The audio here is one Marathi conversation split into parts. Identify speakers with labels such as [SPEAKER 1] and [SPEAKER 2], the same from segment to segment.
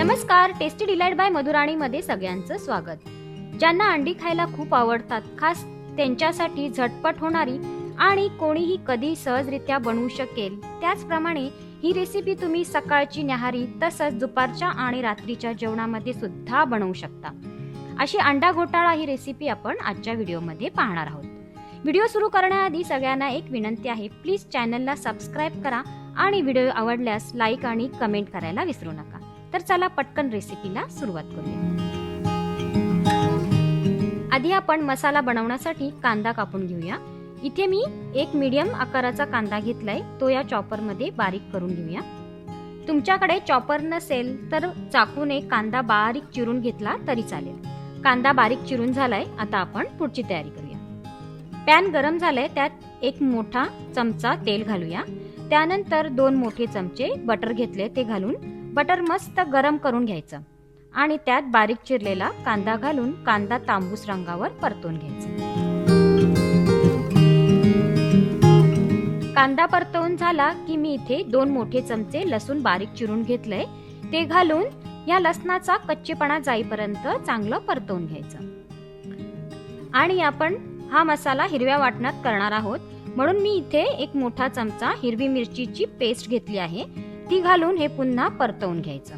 [SPEAKER 1] नमस्कार, टेस्टी डिलाइट बाय मधुराणी मध्ये सगळ्यांचं स्वागत। ज्यांना अंडी खायला खूप आवडतात, खास त्यांच्यासाठी झटपट होणारी आणि कोणीही कधी सहजरित्या बनवू शकेल त्याचप्रमाणे ही रेसिपी तुम्ही सकाळची न्याहारी तसंच दुपारच्या आणि रात्रीच्या जेवणामध्ये सुद्धा बनवू शकता। अशी अंडा घोटाळा ही रेसिपी आपण आजच्या व्हिडिओमध्ये पाहणार आहोत। व्हिडिओ सुरू करण्याआधी सगळ्यांना एक विनंती आहे, प्लीज चॅनलला सबस्क्राइब करा आणि व्हिडिओ आवडल्यास लाईक आणि कमेंट करायला विसरू नका। तर चला पटकन रेसिपीला सुरुवात करूया। आधी आपण मसाला बनवण्यासाठी कांदा कापून घेऊया। इथे मी एक मीडियम आकाराचा कांदा घेतलाय, तो या चॉपर मध्ये बारीक करून घेऊया। तुमच्याकडे चॉपर नसेल तर चाकूने कांदा बारीक चिरून घेतला तरी चालेल। कांदा बारीक चिरून झालाय, आता आपण पुढची तयारी करूया। पॅन गरम झालंय, त्यात एक मोठा चमचा तेल घालूया। त्यानंतर 2 मोठे चमचे बटर घेतले, ते घालून बटर मस्त गरम करून घ्यायचं आणि त्यात बारीक चिरलेला कांदा घालून कांदा तांबूस रंगावर परतून घ्यायचा। कांदा परतवून झाला की मी इथे 2 मोठे चमचे लसूण बारीक चिरून घेतलंय, ते घालून या लसणाचा कच्चेपणा जाईपर्यंत चांगलं परतवून घ्यायचं। आणि आपण हा मसाला हिरव्या वाटणात करणार आहोत, म्हणून मी इथे एक मोठा चमचा हिरवी मिरचीची पेस्ट घेतली आहे, ती घालून हे पुन्हा परतवून घ्यायचं।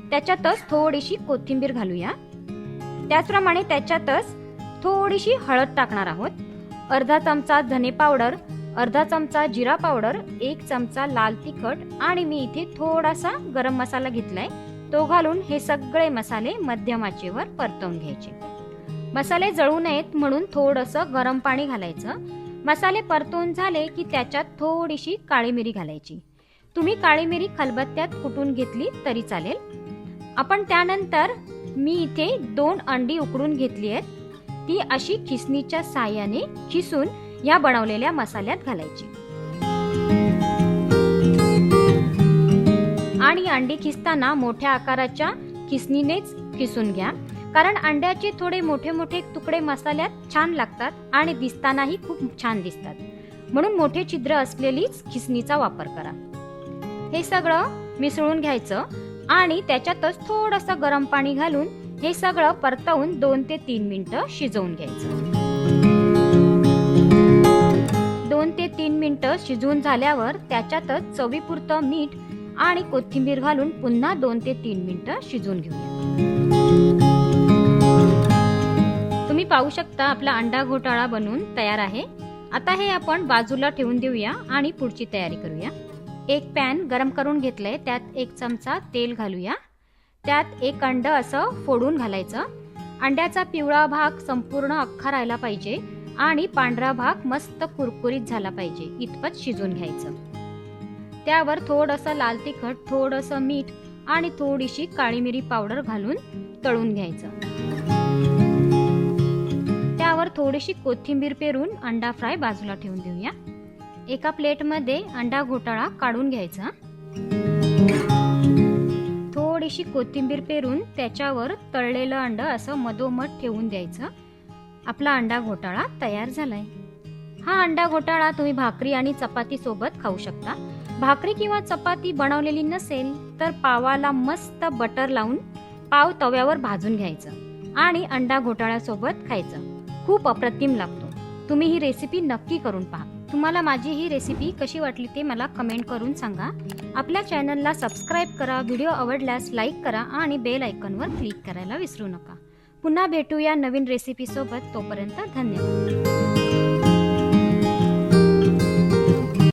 [SPEAKER 1] त्याच्यातच थोडीशी कोथिंबीर घालूया। त्याचप्रमाणे त्याच्यातच थोडीशी हळद टाकणार आहोत। अर्धा चमचा धने पावडर, अर्धा चमचा जिरा पावडर, 1 चमचा लाल तिखट आणि मी इथे थोडासा गरम मसाला घेतलाय, तो घालून हे सगळे मसाले मध्यम आचेवर परतवून घ्यायचे। मसाले जळू नयेत म्हणून थोडंसं गरम पाणी घालायचं। मसाले परतवून झाले की त्याच्यात थोडीशी काळी मिरी घालायची। तुम्ही काळी मिरी खलबत्त्यात कुटून घेतली तरी चालेल। आपण त्यानंतर मी इथे 2 अंडी उकडून घेतली आहेत, ती अशी खिसणीच्या साहाय्याने खिसून या बनवलेल्या मसाल्यात घालायची। आणि अंडी खिसताना मोठ्या आकाराच्या खिसणीनेच खिसून घ्या, कारण अंड्याचे थोडे मोठे मोठे तुकडे मसाल्यात छान लागतात आणि दिसतानाही खूप छान दिसतात, म्हणून मोठे छिद्र असलेलीच खिसणीचा वापर करा। हे सगळं मिसळून घ्यायचं आणि त्याच्यातच थोडंसं गरम पाणी घालून हे सगळं परतवून 2 ते 3 मिनिटं शिजवून घ्यायचं। 2 ते 3 मिनिटं शिजवून झाल्यावर त्याच्यातच चवीपुरतं मीठ आणि कोथिंबीर घालून पुन्हा 2 ते 3 मिनिटं शिजवून घेऊया। तुम्ही पाहू शकता आपला अंडा घोटाळा बनवून तयार आहे। आता हे आपण बाजूला ठेवून देऊया आणि पुढची तयारी करूया। एक पॅन गरम करून घेतलंय, त्यात 1 चमचा तेल घालूया। त्यात 1 अंड असं फोडून घालायचं। अंड्याचा पिवळा भाग संपूर्ण अख्खा राहिला पाहिजे आणि पांढरा भाग मस्त कुरकुरीत झाला पाहिजे इतपत शिजून घ्यायचं। त्यावर थोडंसं लाल तिखट, थोडंसं मीठ आणि थोडीशी काळी मिरी पावडर घालून तळून घ्यायचं। त्यावर थोडीशी कोथिंबीर पेरून अंडा फ्राय बाजूला ठेवून देऊया। एका प्लेटमध्ये अंडा घोटाळा काढून घ्यायचा। थोडीशी कोथिंबीर पेरून त्याच्यावर तळलेलं अंड असं मधोमध ठेवून द्यायचं। आपला अंडा घोटाळा तयार झालाय। हा अंडा घोटाळा तुम्ही भाकरी आणि चपाती सोबत खाऊ शकता। भाकरी किंवा चपाती बनवलेली नसेल तर पावाला मस्त बटर लावून पाव तव्यावर भाजून घ्यायचं आणि अंडा घोटाळ्यासोबत खायचं। खूप अप्रतिम लागतो। तुम्ही ही रेसिपी नक्की करून पहा। तुम्हाला माझी ही रेसिपी कशी वाटली ते मला कमेंट करून सांगा। आपल्या चॅनलला सबस्क्राइब करा, व्हिडिओ आवडल्यास लाईक करा आणि बेल आयकॉनवर क्लिक करायला विसरू नका। पुन्हा भेटूया नवीन रेसिपी सोबत, तोपर्यंत धन्यवाद।